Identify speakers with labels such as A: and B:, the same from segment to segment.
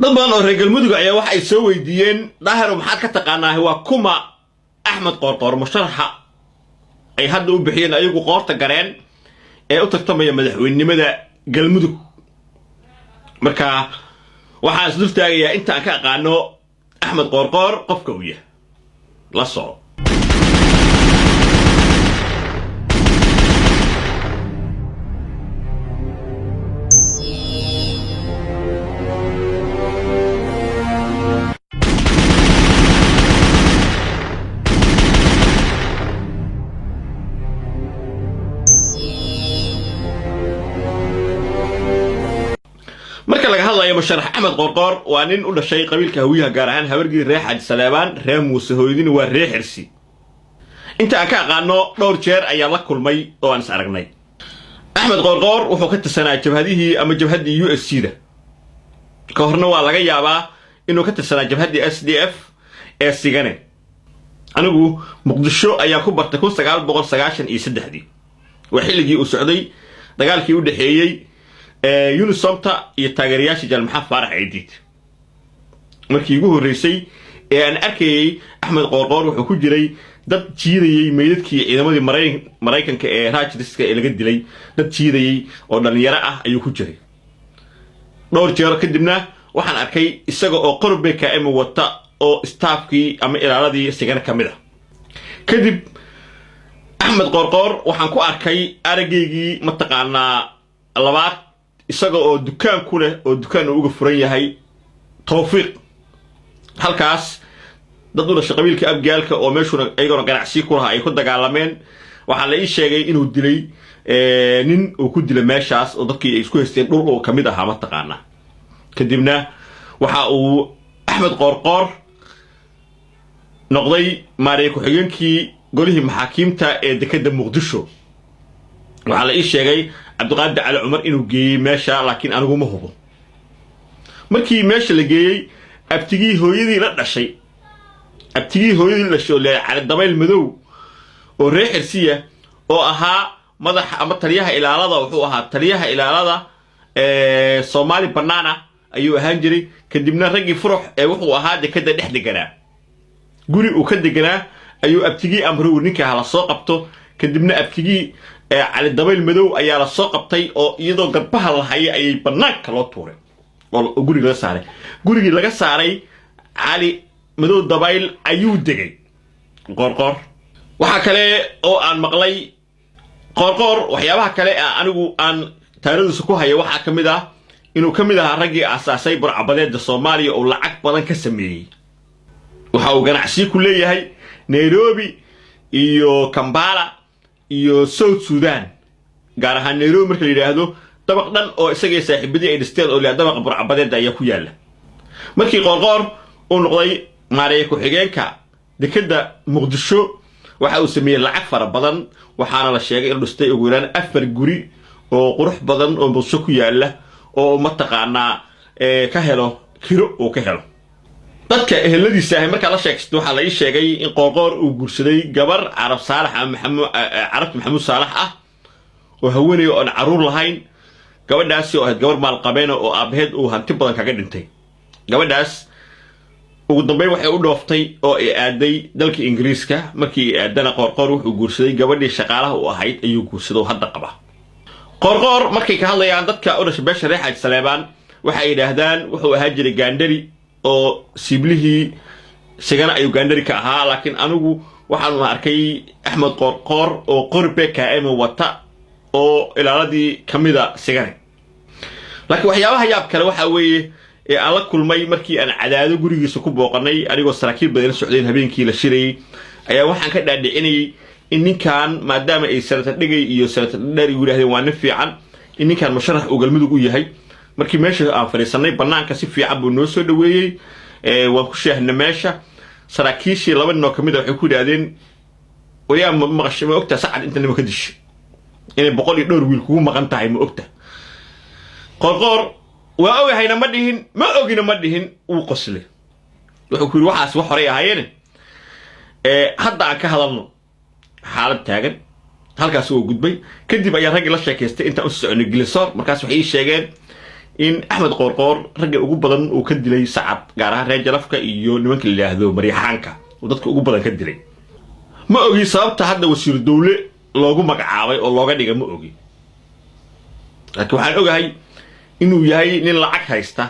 A: dad badan oo reer galmudug ayaa waxa ay soo weydiiyeen daahiro maxaad ka taqaanaa waa kuma axmed qoorqoor musharaxa ay hadda u bixiyeen ayagu qoorta gareen ee u tartamaya madaxweynenimada galmudug marka waxaan isdul taagayaa inta aan ka aqaano axmed qoorqoor qofka uu yahay la soo marka laga hadlayo musharax axmed qoorqoor waa nin u dhashay qabiilka hawiyaha gaar ahaan habargii reer xaaji saleebaan reer muuse hooyadina waa reer xirsi inta aan ka aqaano dhowr jeer ayaa la kulmay oo aan is aragnay axmed qoorqoor wuxuu ka tirsanaa jabhadihii ama jabhaddii USC-da ka horna waa laga yaabaa inuu ka tirsanaa jabhaddii SDF ee sigane anigu muqdisho ayaa ku bartay 1993 waa xilligii uu socday dagaalkii u dhaxeeyay Unisomta iyo taageerayaasha Jalmaxa Faarax Ciidid markii ugu horeysay ee aan arkayay axmed qoorqoor wuxuu ku jiray dad jiidayay meydadkii ciidamadii Mareykanka ee Raajdiska ee laga dilay dad jiidayay oo dhalinyaro ah ayuu ku jiray dhowr jeer kadibna waxaan arkay isaga oo qorbe KM wata oo staafkii ama ilaaladii sigana kamid ah kadib axmed qoorqoor waxaan ku arkay arageygii mataqaanaa labaad isaga oo dukaan ku leh oo dukaan uga furan yahay tawfiiq halkaas dad u dhashay qabiilka abgaalka oo meeshuna ayagoo ganacsi ku lahaa ay ku dagaalameen waxa la ii sheegay inuu dilay nin uu ku dilay meeshaas oo dadkii ay isku haysteen dhul oo kamid ahaa ma taqaana kadibna waxa uu axmed qoorqoor noqday maarey ku xigeenkii golihii maxaakiimta ee dekedda muqdisho waxa la ii sheegay cabdiqaadir cali cumar inuu geeyay meesha laakiin anigu ma hubo markii meesha la geeyay abtigii hooyadii la dhashay cali dabayl madow oo reer xirsiya oo ahaa madaxa ama taliyaha ilaalada wuxuu ahaa taliyaha ilaalada Soomaali banaana ayuu ahaan jiray kadibna ragii furux ee wuxuu ahaa dekada dhex deganaa guri uu ka deganaa ayuu abtigii amro ninka la soo qabto kadibna abtigii cali dabayl madow ayaa la soo qabtay oo iyadoo garbaha la hayay ayay banaanka loo tuuray oo guriga laga saaray cali madow dabayl ayuu degay qoorqoor waxa kale oo aan maqlay qoorqoor waxyaabaha kale anigu aan taariikhdiisa ku hayo waxa kamid ah inuu kamid ahaa ragii aasaasay burcabadeeda Soomaaliya oo lacag badan ka sameeyay waxa uu ganacsi ku leeyahay Nairobi iyo Kampala iyo South Sudan gaar ahaan Nairobi marka la yiraahdo dabaq dhan oo isaga saaxiibadii ay dhisteen oo la dabaq burcabadeed ayaa ku yaala markii qoorqoor uu noqday maarey ku xigeenka dekedda muqdisho waxa uu sameeyay lacag fara badan waxaana la sheegay inuu dhistay ugu yaraan 4 guri oo qurux badan oo muqdisho ku yaala oo ma taqaanaa ka helo kiro oo ka helo dadka eheladiisa ah marka la sheegay waxa la ii sheegay in qoorqoor uu guursaday gabar Arab Saalax Maxamuud Saalax ah oo haweeney oo aan caruur lahayn gabadhaasi oo ahayd gabar maal qabeen oo aabaheed uu hanti badan kaga dhintay gabadhaas ugu dambeyn waxay u dhooftay oo ay aaday dalka Ingiriiska markii ay aadana qoorqoor wuxuu guursaday gabadhii shaqaalaha u ahayd ayuu guursaday hadda qaba qoorqoor markay ka hadlayaan dadka u dhashay beesha reer xaaji saleebaan waxay yiraahdaan wuxuu ahaa jiray gaandari oo siblihii sigana ayuu gaandari ka ahaa laakiin anigu waxaan arkay axmed qoorqoor oo qorbe KM wata oo ilaaladii kamida sigane laakiin waxyaabaha yaab kale waxa weeye ee aan la kulmay markii aan cadaado gurigiisa ku booqanay anigoo saraakiil badan socdeen habeenkii la shirayay ayaa waxaan ka dhaadhicinay in ninkan maadaama ay sanad dhigay iyo sanad dheer yiraahdeen waa nin fiican in ninkan musharax uu galmudug u yahay markii meesha aan fariisanay banaanka si fiican buu noo soo dhaweeyay waan ku sheehnay meesha saraakiishii laba nin oo kamid ah waxay ku yiraahdeen wariyaa maqashay ma ogta sacad inta nima ka dishay inay 100 wiil kugu maqan tahay ma ogta qoorqoor waa ogahayna ma dhihin ma ogina ma dhihin uu qoslay wuxuu ku yiri waxaas wax hore ahaayeen hadda aan ka hadalno xaalad taagan halkaas uu gudbay kadib ayaa rag la sheekaystay inta u soconay Gilsoor markaas waxay sheegeen in Axmed Qoorqoor ragga ugu badan uu ka dilay Sacad gaar ahaan reer Jalafka iyo nimanka la yiraahdo Maryaxaanka oo dadka ugu badan ka dilay ma ogi sababta hadda wasiir dawle loogu magacaabay oo looga dhigay ma ogi laakiin waxaan ogahay inuu yahay nin lacag haysta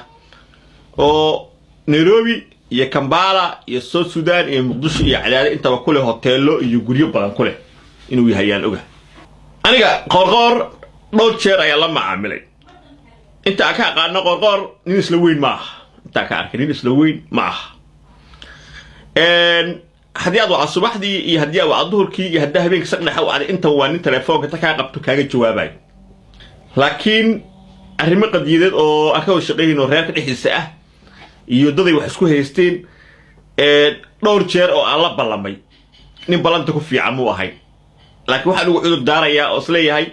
A: oo Nairobi iyo Kampala iyo South Sudan iyo Muqdisho iyo Cadaadad intaba ku leh hoteelo iyo guryo badan ku leh inuu yahay yaan ogahay aniga Qoorqoor dhowr jeer ayaa la macaamilay inta ka aqaano Qoorqoor nin isla weyn ma aha inta ka arkay nin isla weyn ma aha haddii aad waa subaxdii iyo haddii aad waa duhurkii iyo haddii habeenkii saddex aad inta waa nin telefoonka ta ka qabto kaaga jawaabay laakiin arrimo qadiyadeed oo aka shaqeeyeen oo reerka dhexdiisa ah iyo daday wax isku haysteen dhowr jeer oo aan la ballamay nin balanta ku fiican mu ahay laakiin waxa uu cudur daaraya oo isleeyahay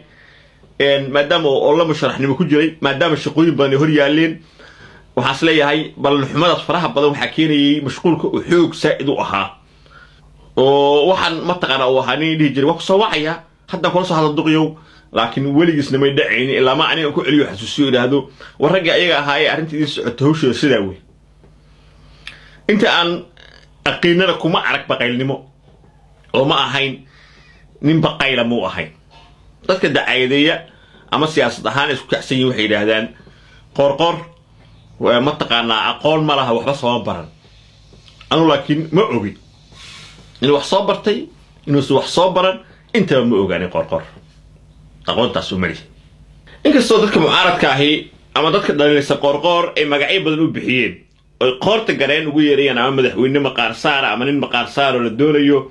A: maadaama oo la musharaxnimo ku jiray maadaama shaqooyin badan hor yaaleen waxa isleeyahay bal xumadaas faraha badan waxa keenayay mashquulka oo xoog saa'id u ahaa oo waxaan ma taqaan oo waxaan dhihi jiray wax soo wacaya hadda kula soo hadal duqiyow laakiin weligiisna may dhacayn ilaa ma aniga ku celiyo xasuusiyo ilaahdo warraga ayaga ahaayay arrintii socoto hawsha sida weey inta aan aqeenada kuma arag baqaylnimo oo ma ahayn nin baqayla mu ahayn dadka dacaydeeya ama siyaasad ahaan isku kacsan yihiin waxay yiraahdaan Qoorqoor waa ma taqaanaa aqoon ma laha waxba soo baran anu laakiin ma ogi in wax soo bartay inuu wax soo baran inta ma ogaanay Qoorqoor aqoontaas u mari inkastoo dadka mucaaradka ahi ama dadka dhalinaysa Qoorqoor ay magacyo badan u bixiyeen oo qoorta gareen ugu yeerayaan ama madaxweyne maqaar saar ama nin maqaar saar oo la doonayo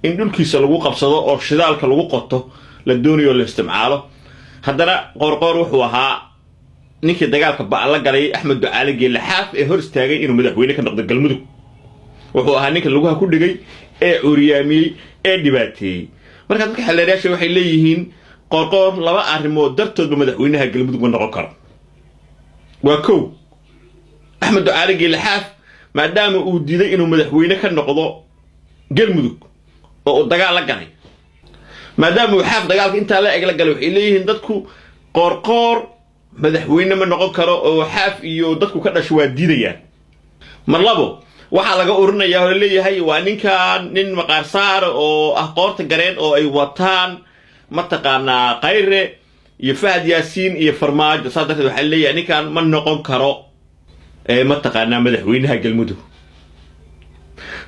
A: in dhulkiisa lagu qabsado oo shidaalka lagu qoto la doonayo la isticmaalo haddana Qoorqoor wuxuu ahaa ninkii dagaalka baa la galay Axmed Ducaale Geelle Xaaf ee hor istaagay inuu madaxweyne ka noqdo Galmudug wuxuu ahaa ninka lagu ku dhigay ee uryaamiyay ee dhibaateeyay marka dadka xaleerayaasha waxay leeyihiin Qoorqoor laba arrimood dartoodba madaxweynaha Galmudug ma noqon karo waa koow Axmed Ducaale Geelle Xaaf maadaama uu diiday inuu madaxweyne ka noqdo Galmudug oo dagaal la galay maadaama uu Xaaf dagaalka inta la eg la galay waxay leeyihiin dadku Qoorqoor madaxweyne ma noqon karo oo Xaaf iyo dadku ka dhashay waa diidayaan mar labo waxa laga urinayaa oo leeyahay waa nin maqaar saar oo ah qoorta gareen oo ay wataan ma taqaanaa Qayre iyo Fahad Yaasiin iyo Farmaajo saadada waxa leeyahay ninkan ma noqon karo ma taqaanaa madaxweynaha Galmudug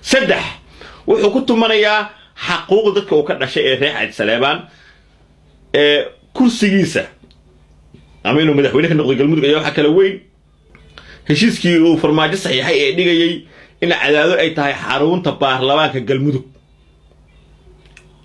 A: saddex wuxuu ku tumanayaa xaquuq dadka uu ka dhashay ee reer Cad Saleebaan kursigiisa ama inuu madaxweyne ka noqdo Galmudug ayaa waxa kala weyn heshiiskii uu Farmaajo saxiixay ee dhigayay in Cadaadad ay tahay xarunta baarlamaanka Galmudug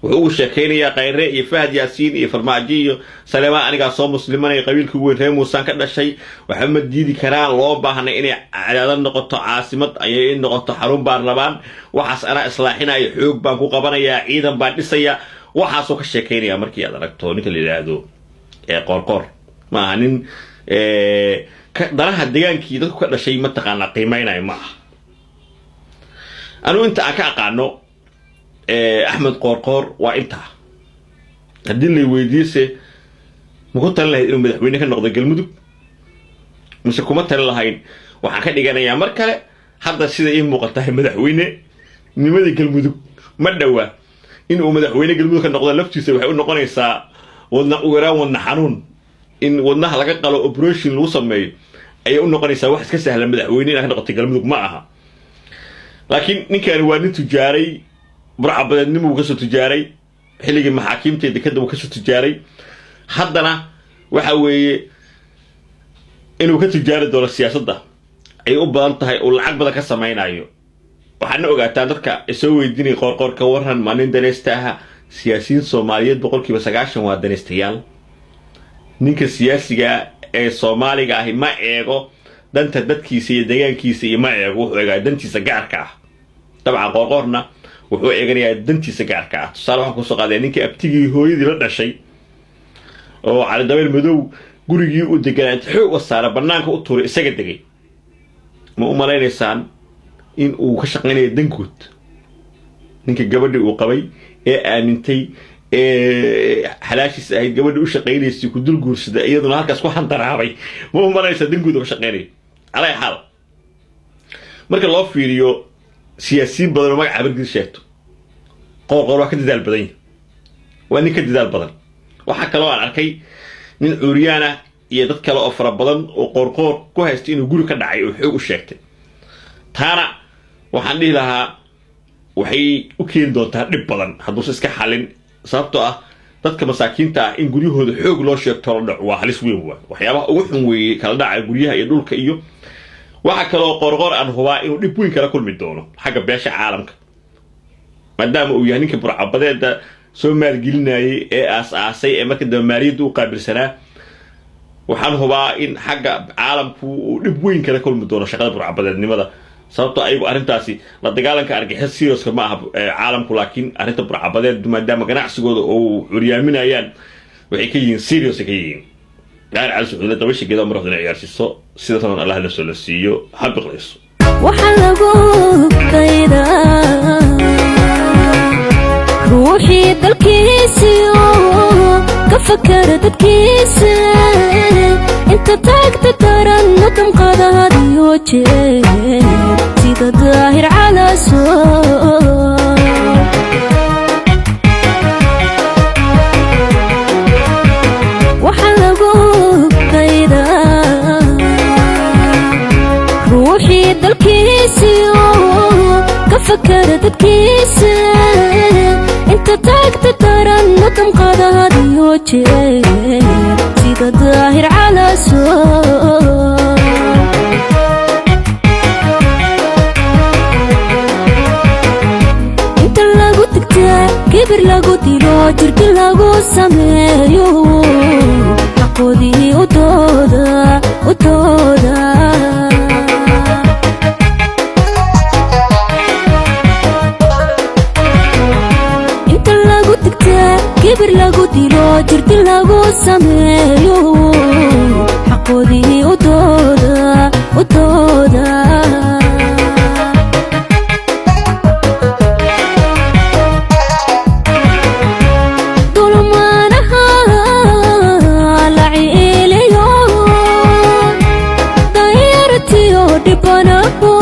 A: wuxuu sheekaynayaa Qayre iyo Fahad Yaasiin iyo Farmaajo iyo Saleebaan aniga soo muslimanay qabiilka weyn reer Muusan ka dhashay waxa ma diidi karaan loo baahnay inay Cadaadad noqoto caasimad ayay noqoto xarun baarlamaan waxaas ana islaaxinaya xoog baan ku qabanayaa ciidan baan dhisaya waxaas oo ka sheekaynaya markii aad aragto ninka la yiraahdo Qoorqoor ma nin daraha deegaankii dadku ka dhashay ma taqaanaa qiimeynay ma anu inta aan ka aqaano Axmed Qoorqoor waa inta hadii la weydiisay muxuu tan lahayd inuu madaxweyne ka noqdo Galmudug mise kuma tan lahayd waxaan ka dhiganayaa mar kale hadda sida ay muuqataa madaxweyne nimadii Galmudug ma dhawa inuu madaxweyne Galmudug ka noqdo laftiisa waxay u noqonaysaa wadna xanuun in wadnaha laga qalo operation lagu sameeyo ay u noqonaysaa wax iska sahlan madaxweyne ka noqdo Galmudug ma aha laakiin ninkan waa nin tujaaray burca badanimo ka soo tujaaray xilligii maxaakiimteeda kadib ka soo tujaaray haddana waxa weeye inuu ka tujaari doono siyaasadda ay u badan tahay oo lacag badan ka sameeynayo waxaan ogaataa dadka soo weydiinay Qoorqoor ka waran maalin daneystaha siyaasiyiin Soomaaliyeed 90% waa daneystayaal ninka siyaasiga ee Soomaaliga ah ma eego danta dadkiisa iyo deegaankiisa iyo ma eego wuxuu eegaa dantiisa gaarka ah dabcan Qoorqoorna wuxuu eeganayaa dantiisa gaarka ah tusaale waxaan ku soo qaaday ninkii abtigii hooyadii la dhashay oo cali dabeel madow gurigii u deganaa xoog wasaara banaanka u tuuray isaga degay ma u maleynaysaan in uu ka shaqeynayo dankood ninka gabadhii uu qabay ee aamintay حلاشيس أي قبل وش قينيس يكدل جورس ده أيضا هالك أسكو حنتر عربي مو مرة يصدق جود وش قيني على أي حال مرك الله فيريو سياسيين بدل ما عبر قد شاتو قروا كده ذا البدين وأني كده ذا البدن وحكى له عن أركي من أوريانا يدك له أفر بدن وقرقور كوهستين ويقولوا كده عيو وحقوا الشاكت تانا وحني لها وحي وكيل دونتها dhib badan hadduu iska xalin sababtoo ah dadka masaakiinta in guryahooda xoog loo sheegto la dhac waa halis weyn waxyaabaha ugu xun weeye kala dhacay guryaha iyo dhulka iyo waxa kale oo qorqor aan hubaa inuu dhib weyn kala kulmi doono xagga beesha caalamka maadaama uu yahay ninka burcabadeeda soo maalgelinayay ee aas-aasay ee markii dambe maaliyadda u qaabilsanaa waxaan hubaa in xagga caalamku uu dhib weyn kala kulmi doono shaqada burcabadeednimada sababtoo ayagu arrintaasi la dagaalanka argixis serious ma aha caalamku laakiin arrinta burcabadeed maadaama ganacsigooda oo curyaaminayaan waxay ka yihiin serious ka yihiin gaar cali suuqyada dabasha geeda marxdana ciyaarsiiso sida tan Allah la soo la siiyo habiqlayso
B: waxa lagu qaydaa ruuxi dalkiisa ka fakar dadkiisa inta taagta daran wadam qadaadiyo jeer sida daahir cala soo waxa lagu qaydaa ruuxi dalkiisa ka fakar dadkiisa inta taagta daran wadam qadaadiyo jeer sida daahir cala soo inta lagu tagtaa kibir lagu dilo jirki lagu sameeyo xaqoodii u dooda كبر lagu dilo jirti lagu sameeyo xaqoodii u dooda dulmaanaha la ciiliyo dayartiyo dhibanaho